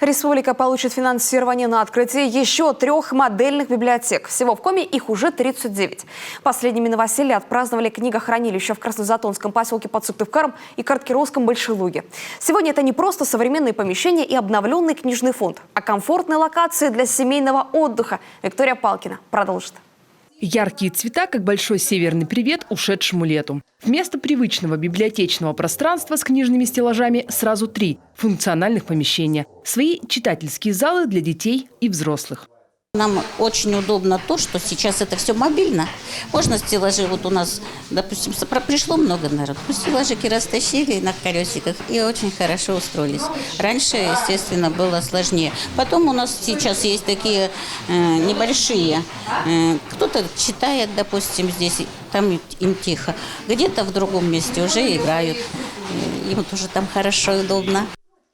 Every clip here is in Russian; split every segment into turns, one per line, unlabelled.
Республика получит финансирование на открытие еще 3 модельных библиотек. Всего в Коми их уже 39. Последними новоселье отпраздновали книгохранилища в Краснозатонском поселке под Сыктывкаром и Карткировском Большой Луге. Сегодня это не просто современные помещения и обновленный книжный фонд, а комфортные локации для семейного отдыха. Виктория Палкина продолжит.
Яркие цвета, как большой северный привет ушедшему лету. Вместо привычного библиотечного пространства с книжными стеллажами сразу 3 функциональных помещения. Свои читательские залы для детей и взрослых.
Нам очень удобно то, что сейчас это все мобильно. Можно стеллажи, вот у нас, допустим, пришло много народу, стеллажики растащили на колесиках и очень хорошо устроились. Раньше, естественно, было сложнее. Потом у нас сейчас есть такие небольшие, кто-то читает, допустим, здесь, там им тихо, где-то в другом месте уже играют, им тоже там хорошо и удобно.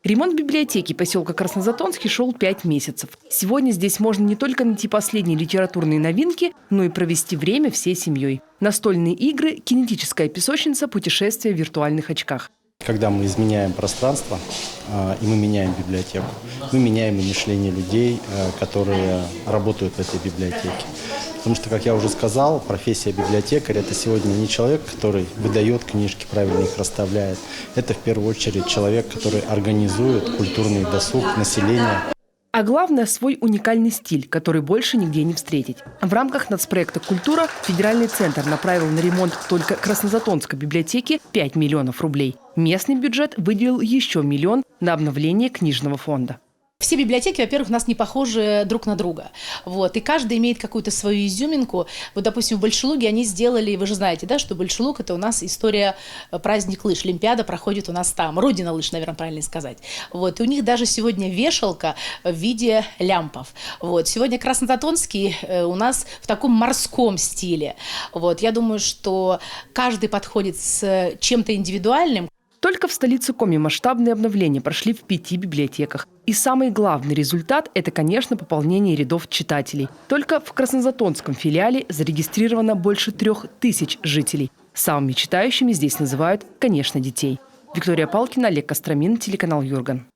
Ремонт библиотеки поселка Краснозатонский шел 5 месяцев. Сегодня здесь можно не только найти последние литературные новинки, но и провести время всей семьей. Настольные игры, кинетическая песочница, путешествия в виртуальных очках.
Когда мы изменяем пространство, и мы меняем библиотеку, мы меняем и мышление людей, которые работают в этой библиотеке. Потому что, как я уже сказал, профессия библиотекаря – это сегодня не человек, который выдает книжки, правильно их расставляет. Это в первую очередь человек, который организует культурный досуг населения.
А главное – свой уникальный стиль, который больше нигде не встретить. В рамках нацпроекта «Культура» федеральный центр направил на ремонт только Краснозатонской библиотеки 5 миллионов рублей. Местный бюджет выделил еще 1 миллион на обновление книжного фонда.
Все библиотеки, во-первых, у нас не похожи друг на друга. Вот. И каждый имеет какую-то свою изюминку. Вот, допустим, в Большой Луге они сделали, вы же знаете, да, что Большой Луг – это у нас история, праздник лыж. Олимпиада проходит у нас там. Родина лыж, наверное, правильно сказать. Вот. И у них даже сегодня вешалка в виде лямпов. Вот. Сегодня Краснозатонский у нас в таком морском стиле. Вот. Я думаю, что каждый подходит с чем-то индивидуальным.
Только в столице Коми масштабные обновления прошли в 5 библиотеках. И самый главный результат – это, конечно, пополнение рядов читателей. Только в Краснозатонском филиале зарегистрировано больше 3000 жителей. Самыми читающими здесь называют, конечно, детей. Виктория Палкина, Олег Костромин, телеканал Юрган.